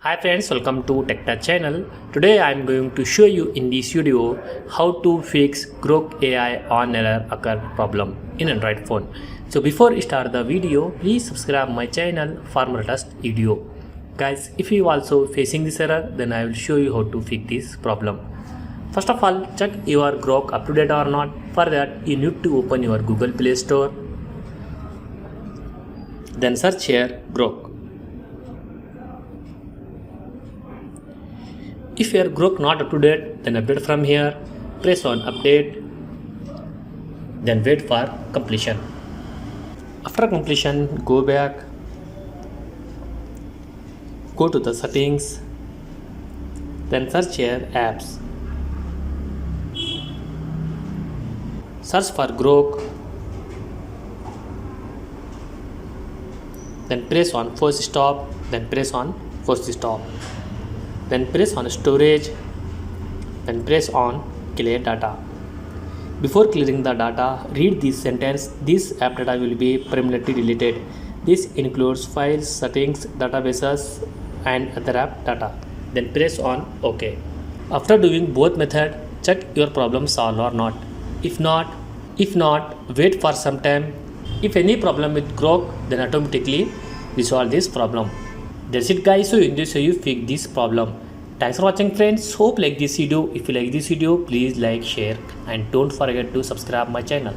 Hi friends, welcome to TechTouch channel. Today I am going to show you in this video how to fix Grok AI on error occur problem in Android phone. So before I start the video, please subscribe my channel for more latest video. Guys, if you also facing this error, then I will show you how to fix this problem. First of all, check your Grok up to date or not. For that, you need to open your Google Play Store. Then search here Grok. If your Grok not up to date, then update from here, press on update, then wait for completion. After completion, go back, go to the settings, then search here apps. Search for Grok, then press on force stop, then press on force stop. Then press on storage, then press on clear data. Before clearing the data, read this sentence: this app data will be permanently deleted. This includes files, settings, databases and other app data. Then press on OK. After doing both methods, check your problem solved or not. If not, wait for some time. If any problem with Grok, then automatically resolve this problem. That's it guys, so in this way you fix this problem. Thanks for watching friends, hope like this video. If you like this video, please like, share and don't forget to subscribe my channel.